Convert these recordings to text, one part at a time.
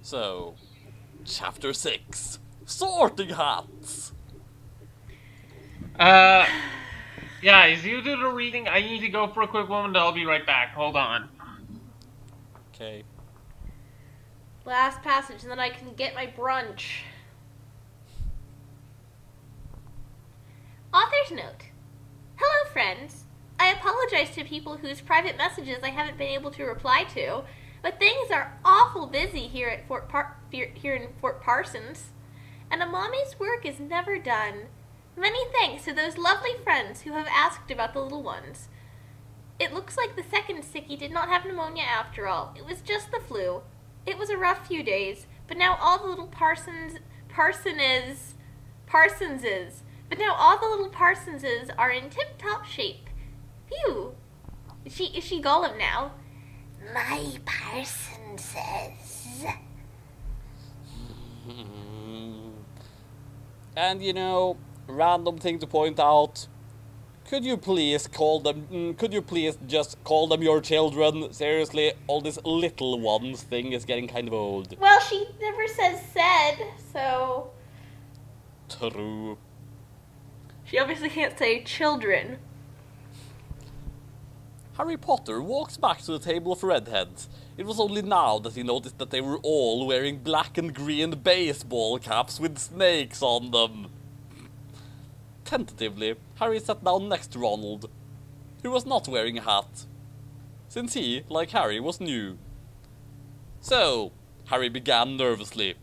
So, Chapter 6. Sorting Hats! Guys, you do the reading. I need to go for a quick moment. I'll be right back. Hold on. Okay. Last passage, and then I can get my brunch. Author's note. Hello, friends. I apologize to people whose private messages I haven't been able to reply to, but things are awful busy here at here in Fort Parsons, and a mommy's work is never done. Many thanks to those lovely friends who have asked about the little ones. It looks like the second sickie did not have pneumonia after all. It was just the flu. It was a rough few days, but now all the little Parsonses are in tip-top shape. Phew. Is she Gollum now? My Parsonses. And random thing to point out. Could you please just call them your children? Seriously, all this little ones thing is getting kind of old. Well, she never says said, so... True. She obviously can't say children. Harry Potter walks back to the table of redheads. It was only now that he noticed that they were all wearing black and green baseball caps with snakes on them. Tentatively, Harry sat down next to Ronald, who was not wearing a hat, since he, like Harry, was new. So, Harry began nervously,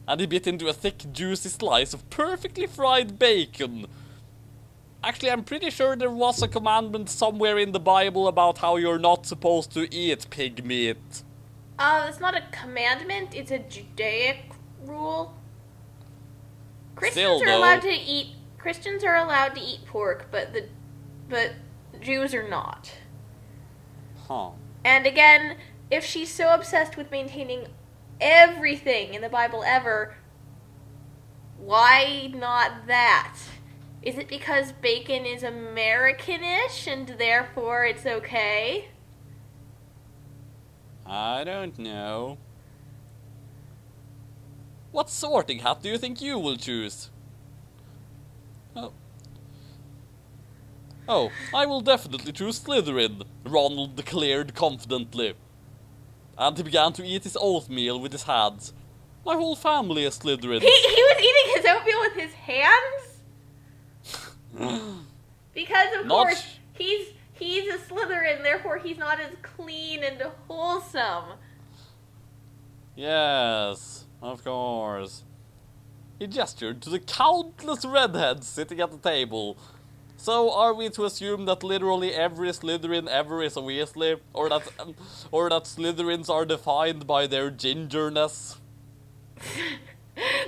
and he bit into a thick, juicy slice of perfectly fried bacon. Actually, I'm pretty sure there was a commandment somewhere in the Bible about how you're not supposed to eat pig meat. It's not a commandment, it's a Judaic rule. Christians are allowed to eat pork, but Jews are not. Huh. And again, if she's so obsessed with maintaining everything in the Bible ever, why not that? Is it because bacon is Americanish and therefore it's okay? I don't know. What sorting hat do you think you will choose? Oh, I will definitely choose Slytherin, Ronald declared confidently. And he began to eat his oatmeal with his hands. My whole family is Slytherin. He was eating his oatmeal with his hands? Because of course he's a Slytherin, therefore he's not as clean and wholesome. Yes, of course. He gestured to the countless redheads sitting at the table. So are we to assume that literally every Slytherin ever is a Weasley? Or that Slytherins are defined by their gingerness?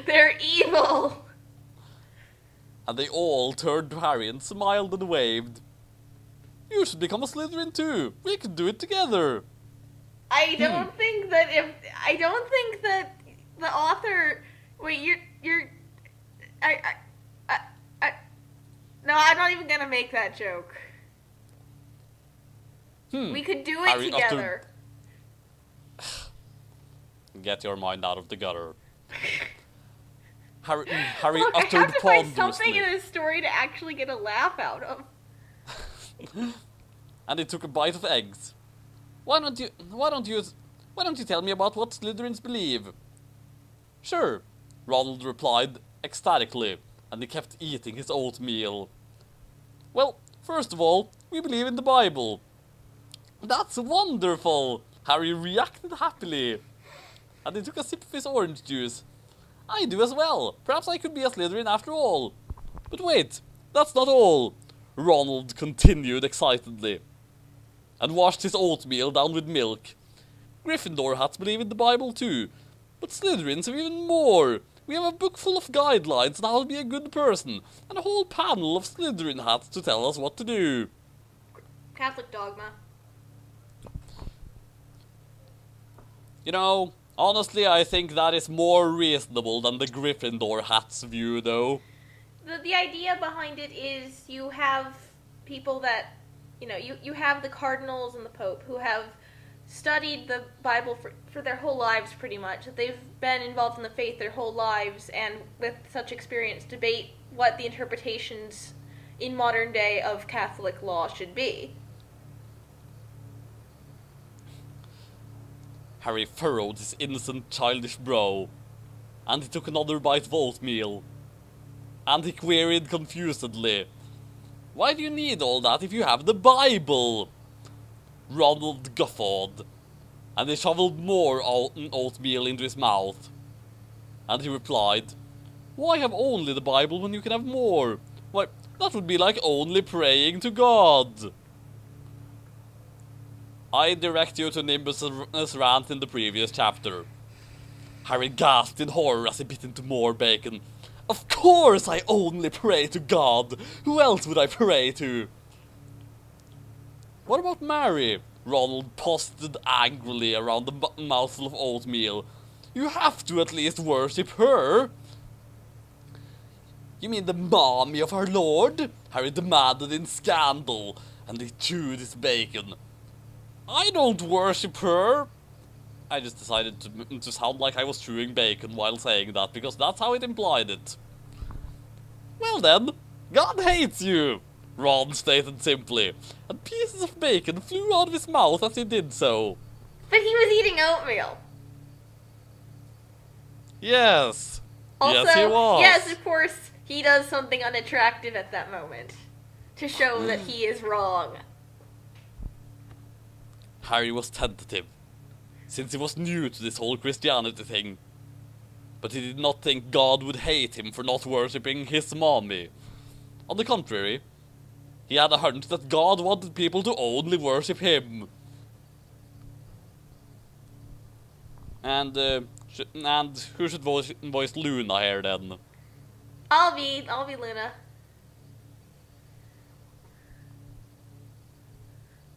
They're evil! And they all turned to Harry and smiled and waved. You should become a Slytherin too. We could do it together. I don't think that the author... Wait, no, I'm not even gonna make that joke. We could do it Harry together. Get your mind out of the gutter. Harry Look, uttered I have to find ponderously. something in this story to actually get a laugh out of. And he took a bite of eggs. Why don't you tell me about what Slytherins believe? Sure, Ronald replied ecstatically, and he kept eating his oatmeal. Well, first of all, we believe in the Bible. That's wonderful! Harry reacted happily. And he took a sip of his orange juice. I do as well. Perhaps I could be a Slytherin after all. But wait, that's not all. Ronald continued excitedly, and washed his oatmeal down with milk. Gryffindor hats believe in the Bible too, but Slytherins have even more. We have a book full of guidelines on how to be a good person, and a whole panel of Slytherin hats to tell us what to do. Catholic dogma. Honestly, I think that is more reasonable than the Gryffindor hat's view, though. The idea behind it is you have people that, you have the cardinals and the pope who have studied the Bible for their whole lives, pretty much. That they've been involved in the faith their whole lives, and with such experience, debate what the interpretations in modern day of Catholic law should be. Harry furrowed his innocent, childish brow, and he took another bite of oatmeal. And he queried confusedly, "Why do you need all that if you have the Bible?" Ronald guffawed, and he shoveled more oatmeal into his mouth. And he replied, "Why have only the Bible when you can have more? Why, that would be like only praying to God." I direct you to Nimbus's rant in the previous chapter. Harry gasped in horror as he bit into more bacon. "Of course I only pray to God! Who else would I pray to?" "What about Mary?" Ronald posted angrily around the mouthful of oatmeal. "You have to at least worship her." "You mean the mommy of our Lord?" Harry demanded in scandal, and he chewed his bacon. "I don't worship her." I just decided to sound like I was chewing bacon while saying that, because that's how it implied it. "Well then, God hates you," Ron stated simply, and pieces of bacon flew out of his mouth as he did so. But he was eating oatmeal. Yes. Also, yes, he was. yes, of course, he does something unattractive at that moment to show that he is wrong. Harry was tentative, since he was new to this whole Christianity thing. But he did not think God would hate him for not worshipping his mommy. On the contrary, he had a hunch that God wanted people to only worship him. And who should voice Luna here then? I'll be Luna.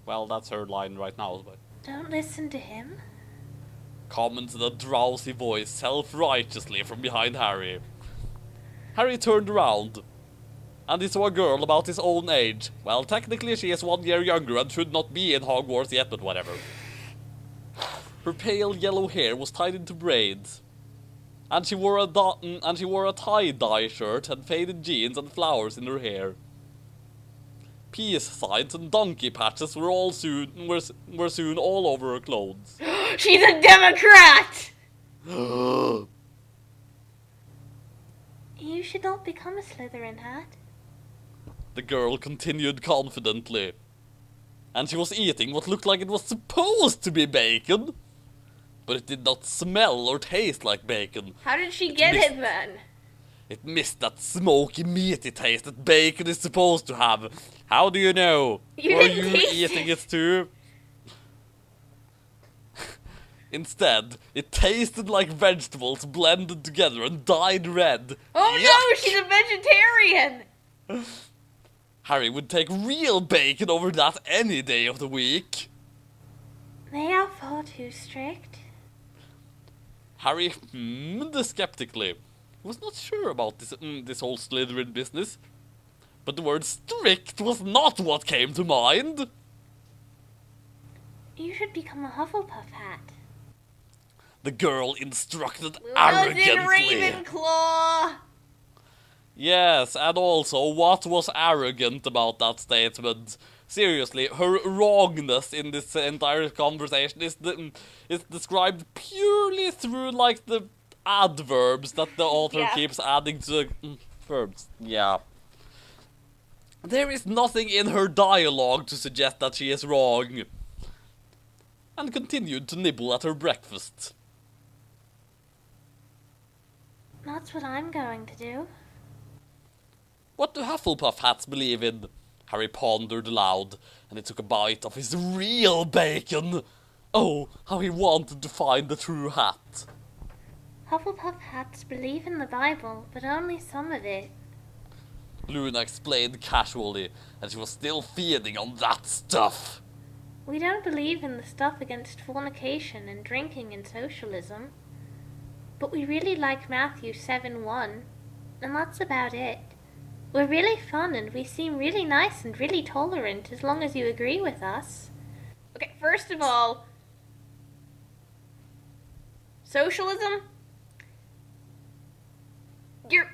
Well, that's her line right now, but... Don't listen to him. Commented a drowsy voice self-righteously from behind Harry. Harry turned around, and he saw a girl about his own age. Well, technically she is 1 year younger and should not be in Hogwarts yet, but whatever. Her pale yellow hair was tied into braids, and she wore a tie-dye shirt and faded jeans and flowers in her hair. Peace signs and donkey patches were soon all over her clothes. She's a Democrat! You should not become a Slytherin, Hat. The girl continued confidently. And she was eating what looked like it was supposed to be bacon. But it did not smell or taste like bacon. How did she get it then? It missed that smoky, meaty taste that bacon is supposed to have. How do you know? You Were didn't you taste eating it. it too? Instead, it tasted like vegetables blended together and dyed red. Oh Yuck! no, she's a vegetarian! Harry would take real bacon over that any day of the week. They are far too strict. Harry hummed skeptically. He was not sure about this whole Slytherin business. But the word strict was not what came to mind. You should become a Hufflepuff, Hat. The girl instructed Luna's arrogantly. in Ravenclaw! Yes, and also, what was arrogant about that statement? Seriously, her wrongness in this entire conversation is described purely through, like, the adverbs that the author keeps adding to the verbs. Yeah. There is nothing in her dialogue to suggest that she is wrong. And continued to nibble at her breakfast. That's what I'm going to do. What do Hufflepuff hats believe in? Harry pondered aloud, and he took a bite of his real bacon. Oh, how he wanted to find the true hat. Hufflepuff hats believe in the Bible, but only some of it. Luna explained casually, and she was still feeding on that stuff. We don't believe in the stuff against fornication and drinking and socialism. But we really like Matthew 7:1, and that's about it. We're really fun and we seem really nice and really tolerant as long as you agree with us. Okay, first of all, Socialism? You're...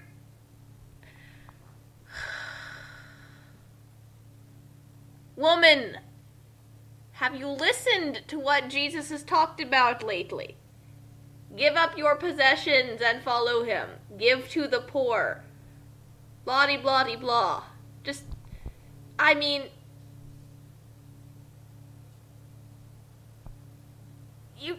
Woman, have you listened to what Jesus has talked about lately? Give up your possessions and follow him. Give to the poor. Blah-de-blah-de-blah. Just, I mean... You...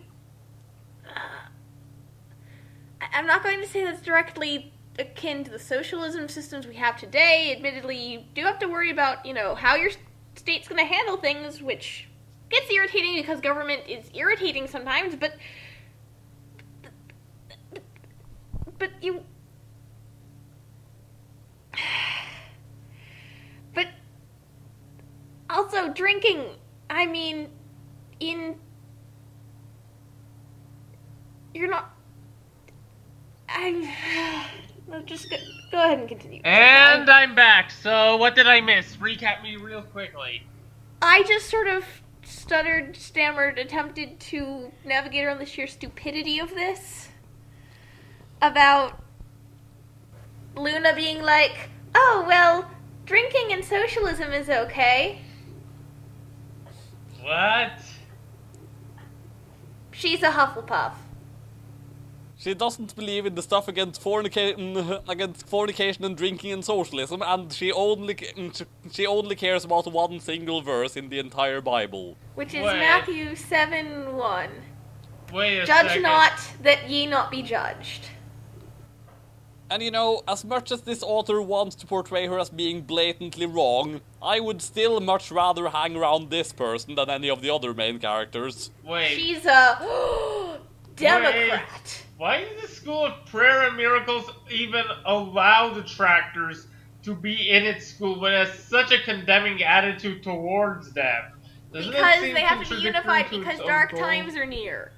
I'm not going to say that's directly akin to the socialism systems we have today. Admittedly, you do have to worry about, how your state's going to handle things, which gets irritating because government is irritating sometimes, but you... But also drinking, I mean, you're not... Just go ahead and continue. And I'm back, so what did I miss? Recap me real quickly. I just sort of stuttered, stammered, attempted to navigate around the sheer stupidity of this. About Luna being like, oh, well, drinking and socialism is okay. What? She's a Hufflepuff. She doesn't believe in the stuff against fornication and drinking and socialism, and she only cares about one single verse in the entire Bible. Which is Matthew 7:1. Wait a Judge second. not, that ye not be judged. And as much as this author wants to portray her as being blatantly wrong, I would still much rather hang around this person than any of the other main characters. Wait. She's a Democrat. Wait. Why does the School of Prayer and Miracles even allow detractors to be in its school when it has such a condemning attitude towards them? Doesn't Because they have to be unified because dark times are near.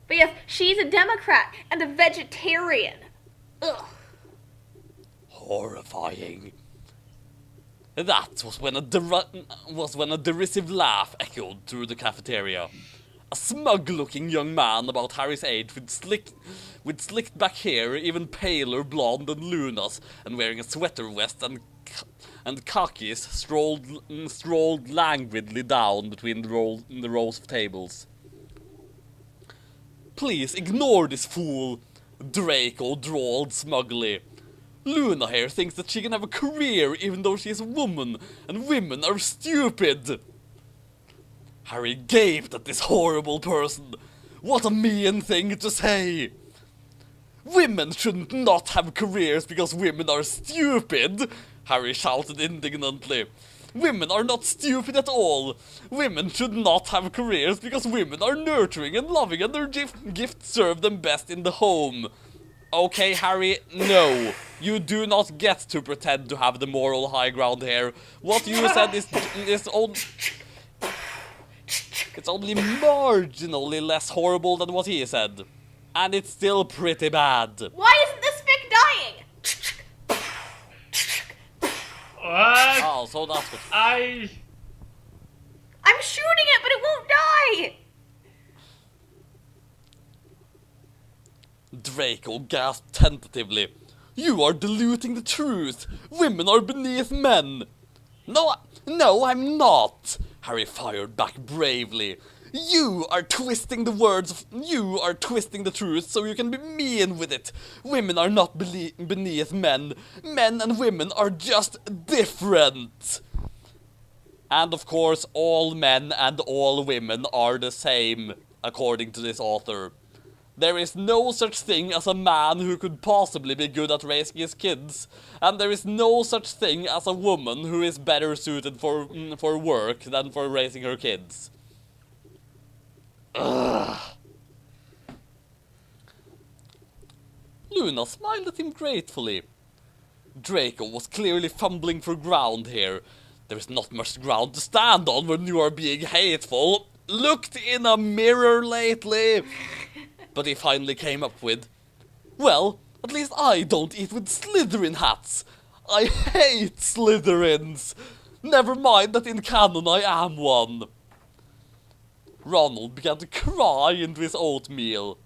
But yes, she's a Democrat and a vegetarian. Ugh. Horrifying. That was when a derisive laugh echoed through the cafeteria. A smug-looking young man about Harry's age with slicked back hair, even paler blonde than Luna's, and wearing a sweater vest and khakis, strolled languidly down between the rows of tables. Please ignore this fool, Draco drawled smugly. Luna here thinks that she can have a career even though she is a woman, and women are stupid. Harry gaped at this horrible person. What a mean thing to say! Women shouldn't not have careers because women are stupid, Harry shouted indignantly. Women are not stupid at all. Women should not have careers because women are nurturing and loving and their gifts serve them best in the home. Okay, Harry, no. You do not get to pretend to have the moral high ground here. What you said is only... It's only marginally less horrible than what he said. And it's still pretty bad. Why isn't this fic dying? What? Oh, so that's what... I'm shooting it, but it won't die! Draco gasped tentatively. You are diluting the truth. Women are beneath men. No, I'm not. Harry fired back bravely. You are twisting the truth so you can be mean with it. Women are not beneath men. Men and women are just different. And of course, all men and all women are the same, according to this author. There is no such thing as a man who could possibly be good at raising his kids, and there is no such thing as a woman who is better suited for work than for raising her kids. Ugh. Luna smiled at him gratefully. Draco was clearly fumbling for ground here. There is not much ground to stand on when you are being hateful. Looked in a mirror lately. But he finally came up with, well, at least I don't eat with Slytherin hats. I hate Slytherins. Never mind that in canon I am one. Ronald began to cry into his oatmeal.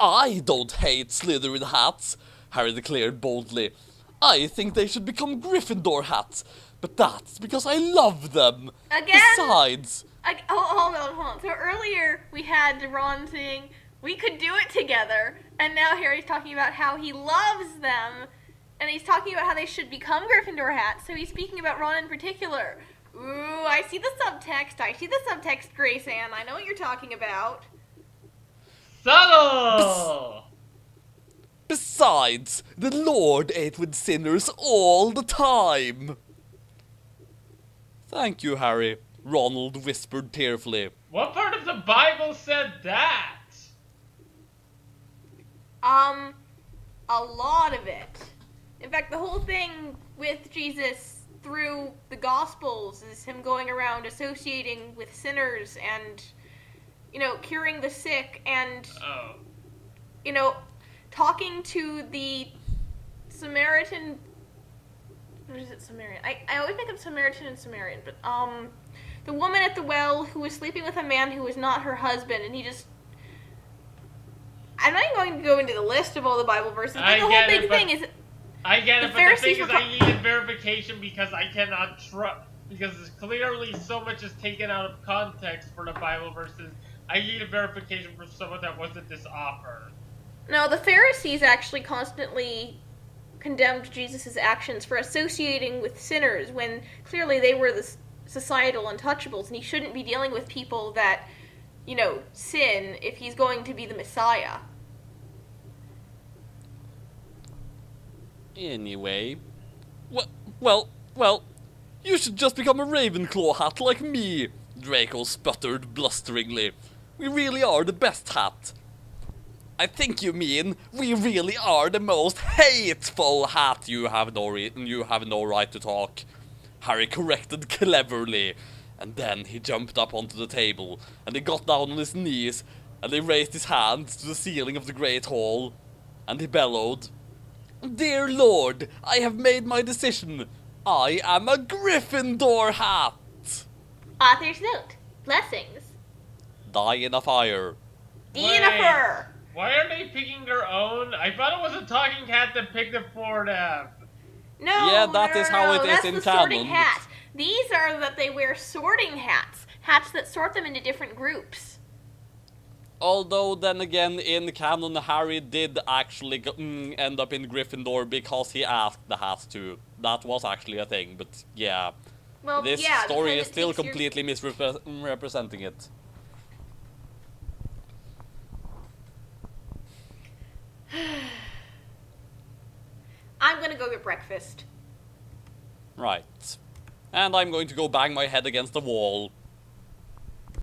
I don't hate Slytherin hats, Harry declared boldly. I think they should become Gryffindor hats, but that's because I love them. Again? Besides... Hold on. So earlier we had Ron saying we could do it together, and now Harry's talking about how he loves them, and he's talking about how they should become Gryffindor hats, so he's speaking about Ron in particular. Ooh, I see the subtext, Grace Ann. I know what you're talking about. Subtle! Besides, the Lord ate with sinners all the time. Thank you, Harry, Ronald whispered tearfully. What part of the Bible said that? A lot of it. In fact, the whole thing with Jesus through the Gospels is him going around associating with sinners and, curing the sick and, talking to the Samaritan... What is it, Samaritan? I always think of Samaritan and Samaritan, but, the woman at the well who was sleeping with a man who was not her husband, and he just... I'm not even going to go into the list of all the Bible verses, but the whole big thing is... I get it, but the thing is I needed verification because I cannot trust... Because clearly so much is taken out of context for the Bible verses. I needed verification from someone that wasn't this author. No, the Pharisees actually constantly condemned Jesus' actions for associating with sinners when clearly they were the societal untouchables, and he shouldn't be dealing with people that, sin if he's going to be the Messiah. Anyway, well, you should just become a Ravenclaw hat like me, Draco sputtered blusteringly. We really are the best hat. I think you mean we really are the most hateful hat. You have no right to talk, Harry corrected cleverly. And then he jumped up onto the table, and he got down on his knees, and he raised his hands to the ceiling of the Great Hall, and he bellowed, Dear Lord, I have made my decision. I am a Gryffindor hat. Author's note. Blessings. Die in a fire. Jennifer! Why are they picking their own? I thought it was a talking hat that picked it for them. No, yeah, that is how it is that's in the canon. Sorting hat. These are that they wear sorting hats. Hats that sort them into different groups. Although, then again, in canon, Harry did actually end up in Gryffindor because he asked the hat to. That was actually a thing, but yeah. Well, this yeah, story is still completely misrepresenting it. I'm gonna go get breakfast. Right. And I'm going to go bang my head against the wall.